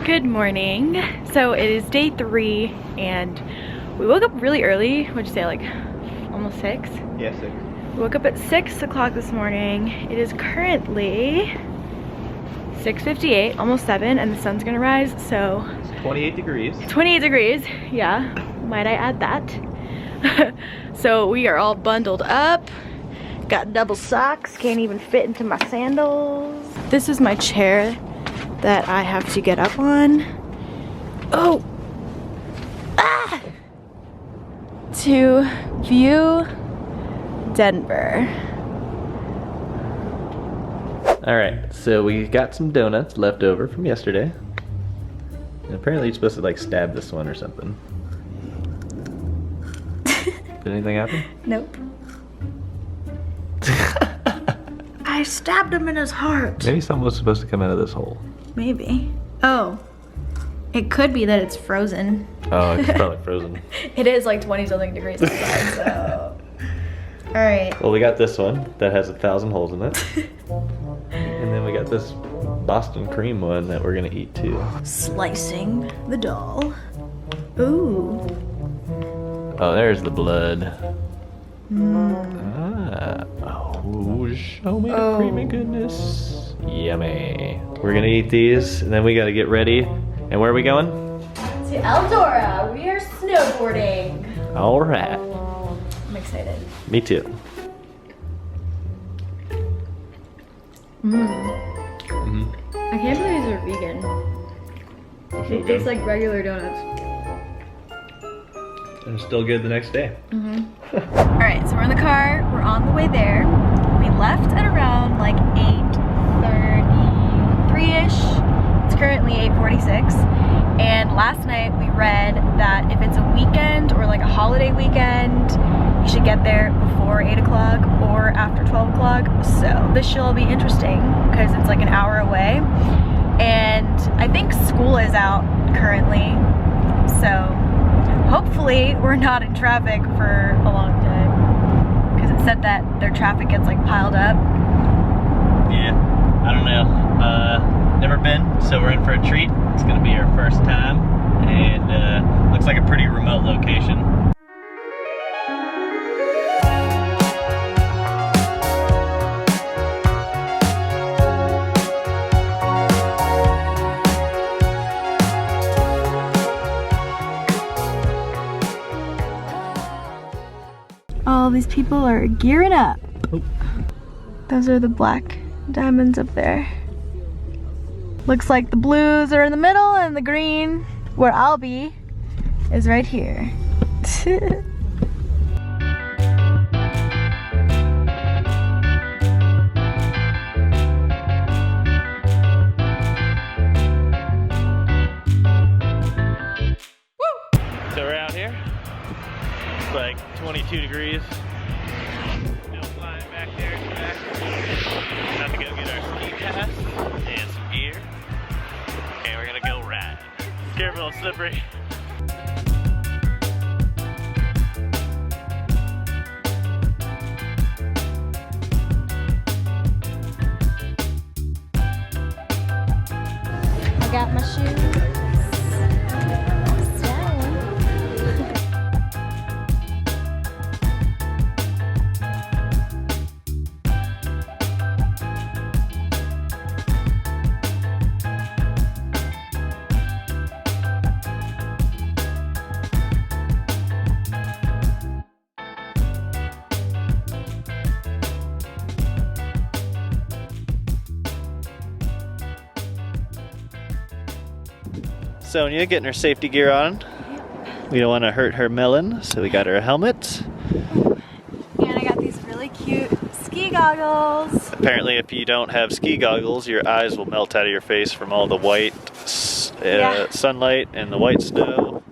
Good morning. So it is day 3 and we woke up really early. What'd you say, like almost 6? Yeah, 6. We woke up at 6 o'clock this morning. It is currently 6:58, almost 7, and the sun's gonna rise, so. It's 28 degrees. 28 degrees, yeah. Might I add that? So we are all bundled up. Got double socks, can't even fit into my sandals. This is my chair that I have to get up on. Oh! Ah! To view Denver. Alright, so we got some donuts left over from yesterday. And apparently you're supposed to like stab this one or something. Did anything happen? Nope. I stabbed him in his heart. Maybe something was supposed to come out of this hole. Maybe. Oh. It could be that it's frozen. Oh, it's probably frozen. It is like 20 something degrees outside, so. Alright. Well, we got this one that has 1,000 holes in it. And then we got this Boston cream one that we're gonna eat too. Slicing the doll. Ooh. Oh, there's the blood. Ah. Oh, show me the creamy goodness. Yummy. We're gonna eat these and then we gotta get ready. And where are we going? To Eldora. We are snowboarding. All right. I'm excited. Me too. I can't believe these are vegan. They taste like regular donuts. And it's still good the next day. Alright, so we're in the car. We're on the way there. We left at around like 8:33-ish. It's currently 8:46. And last night we read that if it's a weekend or like a holiday weekend, you should get there before 8 o'clock or after 12 o'clock. So this should all be interesting because it's like an hour away. And I think school is out currently. So hopefully we're not in traffic for a long time. Because it said that their traffic gets like piled up. Yeah, I don't know. Never been, so we're in for a treat. It's gonna be our first time. And looks like a pretty remote location. All these people are gearing up. Oh. Those are the black diamonds up there. Looks like the blues are in the middle and the green, where I'll be, is right here. So we're out here. It's like 22 degrees. Still flying back there in the back. About to go get our ski pass and some gear. And we're gonna go ride. Careful, it's slippery. I got my shoes. Sonya getting her safety gear on. We don't want to hurt her melon, so we got her a helmet. And I got these really cute ski goggles. Apparently if you don't have ski goggles, your eyes will melt out of your face from all the white sunlight and the white snow.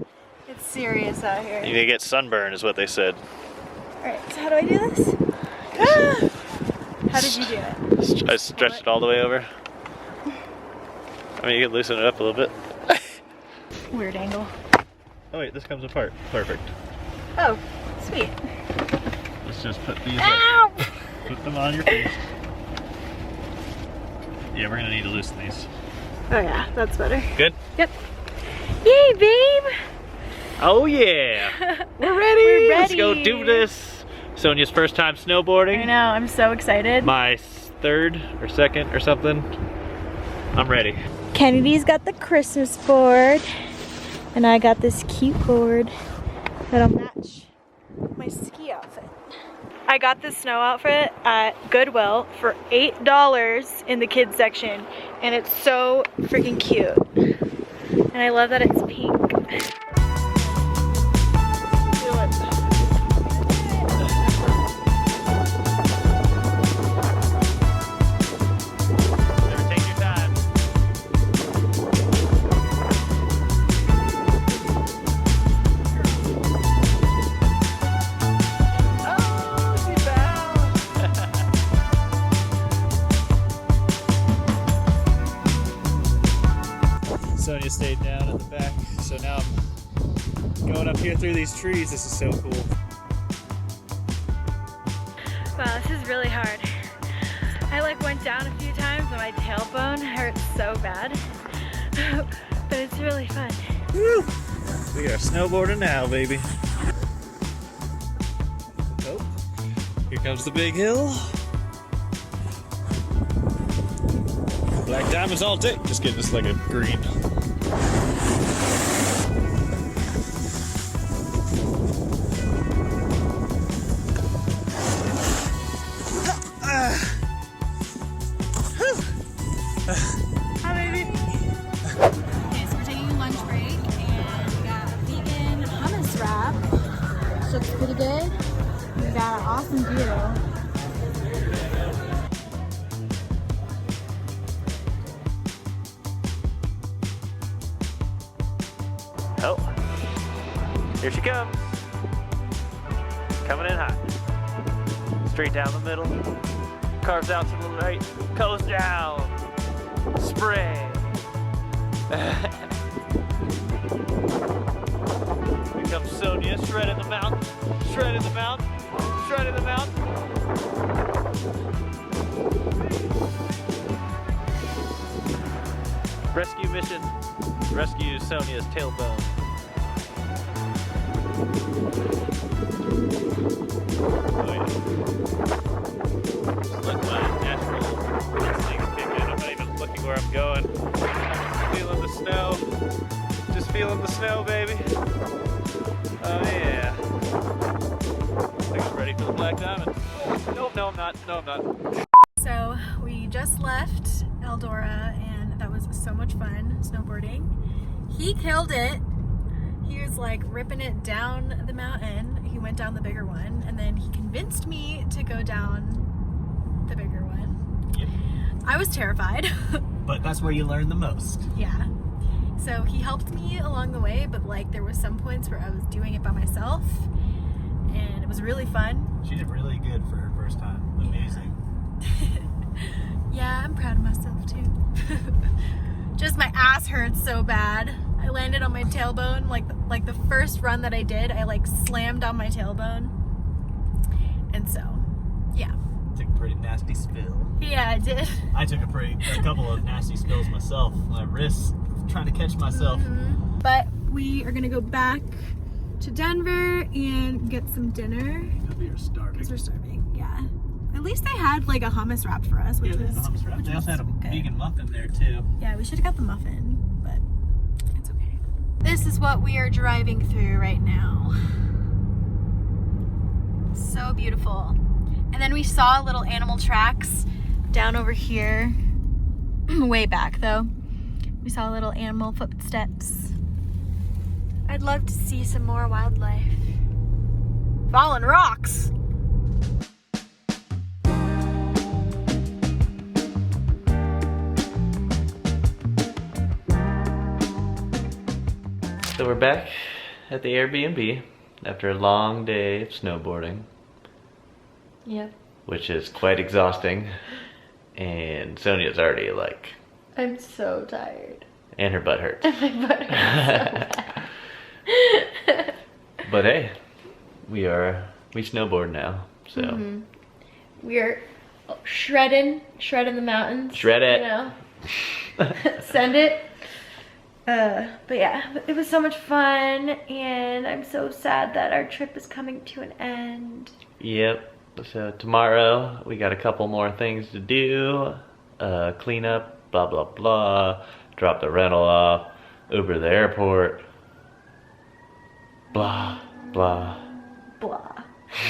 It's serious out here. You may get sunburn is what they said. Alright, so how do I do this? Ah! How did you do it? I stretched it all the way over. I mean, you can loosen it up a little bit. Weird angle. Oh wait, this comes apart. Perfect. Oh, sweet. Let's just put these Ow! Put them on your face. Yeah, we're gonna need to loosen these. Oh yeah, that's better. Good? Yep. Yay, babe! Oh yeah! We're ready! We're ready! Let's go do this! Sonia's first time snowboarding. I know, I'm so excited. My third or second or something. I'm ready. Kennedy's got the Christmas board, and I got this cute board that'll match my ski outfit. I got this snow outfit at Goodwill for $8 in the kids section, and it's so freaking cute. And I love that it's pink. Sonya stayed down at the back, so now I'm going up here through these trees. This is so cool. Wow, this is really hard. I like went down a few times and my tailbone hurts so bad, but it's really fun. Woo! We are snowboarding now, baby. Oh, here comes the big hill. Black diamonds all day. Just getting this like a green. Hi, baby. Okay, so we're taking a lunch break, and we got a vegan hummus wrap. So it's pretty good. We got an awesome view. Oh, here she comes. Coming in hot. Straight down the middle. Carves out to the right. Goes down. Spray. Here comes Sonya, shredding the mountain. Shredding the mountain. Shredding the mountain. Rescue mission. Rescue Sonya's tailbone. Oh yeah. Just let my natural instincts kick in. I'm not even looking where I'm going. I'm just feeling the snow. Just feeling the snow, baby. Oh yeah. I think I'm ready for the black diamond. Nope, no I'm not. No I'm not. So we just left Eldora, and that was so much fun snowboarding. He killed it. He was like ripping it down the mountain. He went down the bigger one, and then he convinced me to go down the bigger one. Yep. I was terrified. But that's where you learn the most. Yeah. So he helped me along the way, but like there was some points where I was doing it by myself, and it was really fun. She did really good for her first time. Amazing. Yeah, I'm proud of myself too. Just my ass hurts so bad. I landed on my tailbone, like the first run that I did, I like slammed on my tailbone. And so, yeah. Took a pretty nasty spill. Yeah, I did. I took a couple of nasty spills myself. My wrists, trying to catch myself. Mm-hmm. But we are gonna go back to Denver and get some dinner. We are starving. Because we're starving, yeah. At least they had like a hummus wrap for us, which Yeah, they was had a hummus wrap. They also had a good. vegan muffin there too. Yeah, we should have got the muffin, but it's okay. This is what we are driving through right now. So beautiful. And then we saw little animal tracks down over here. Way back though. We saw little animal footsteps. I'd love to see some more wildlife. Fallen rocks! So we're back at the Airbnb after a long day of snowboarding. Yep. Which is quite exhausting. And Sonya's already like... I'm so tired. And her butt hurts. My butt hurts so bad. But hey, we snowboard now, so. We're shredding the mountains. Shred it. You know. send it. But yeah, it was so much fun, and I'm so sad that our trip is coming to an end. Yep. So tomorrow we got a couple more things to do. Clean up, blah blah blah. Drop the rental off. Uber to the airport. Blah blah blah.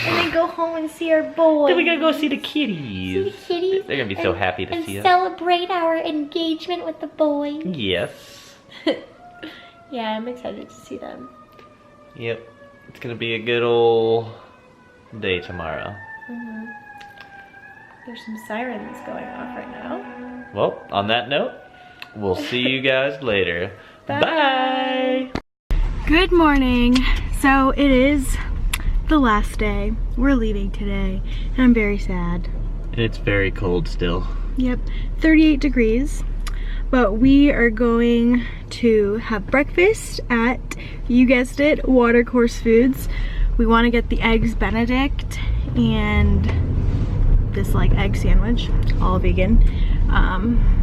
And then go home and see our boys. Then we gotta go see the kitties. See the kitties. They're gonna be so happy to see us. And celebrate our engagement with the boys. Yes. Yeah, I'm excited to see them. Yep. It's gonna be a good old day tomorrow. Mm-hmm. There's some sirens going off right now. Well, on that note, we'll see you guys later. Bye. Good morning. So it is the last day. We're leaving today, and I'm very sad. It's very cold still. Yep, 38 degrees. But we are going to have breakfast at, you guessed it, Watercourse Foods. We want to get the eggs Benedict and this like egg sandwich, all vegan,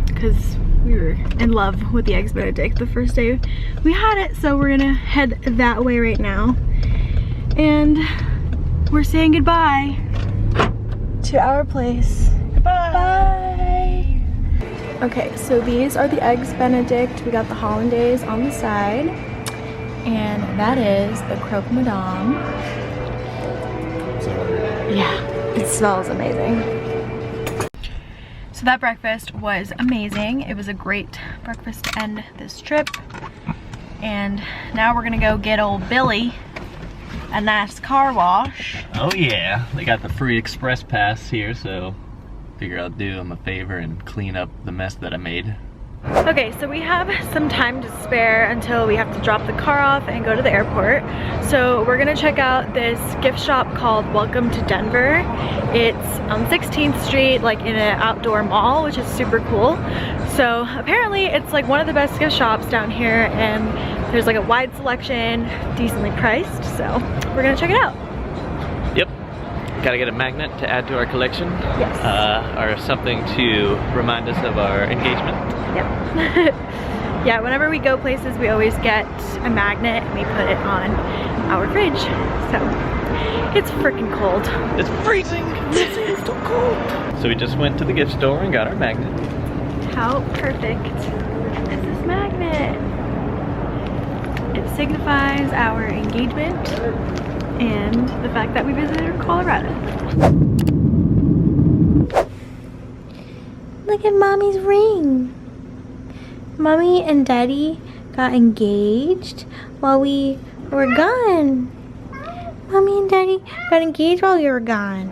because we were in love with the eggs Benedict the first day we had it. So we're gonna head that way right now, and we're saying goodbye to our place. Goodbye. Bye. Okay, so these are the eggs Benedict. We got the hollandaise on the side, and that is the croque madame. Yeah, it smells amazing. So that breakfast was amazing. It was a great breakfast to end this trip. And now we're gonna go get old Billy a nice car wash. Oh yeah, they got the free express pass here, so figure I'll do him a favor and clean up the mess that I made. Okay, so we have some time to spare until we have to drop the car off and go to the airport. So we're gonna check out this gift shop called Welcome to Denver. It's on 16th Street, like in an outdoor mall, which is super cool. So apparently it's like one of the best gift shops down here, and there's like a wide selection, decently priced. So we're gonna check it out. Yep. Gotta get a magnet to add to our collection. Yes. Or something to remind us of our engagement. Yep. Yeah, whenever we go places, we always get a magnet and we put it on our fridge. So it's freaking cold. It's freezing. It's so cold. So we just went to the gift store and got our magnet. How perfect is this magnet? It signifies our engagement and the fact that we visited Colorado. Look at Mommy's ring. Mommy and Daddy got engaged while we were gone. Mommy and Daddy got engaged while we were gone.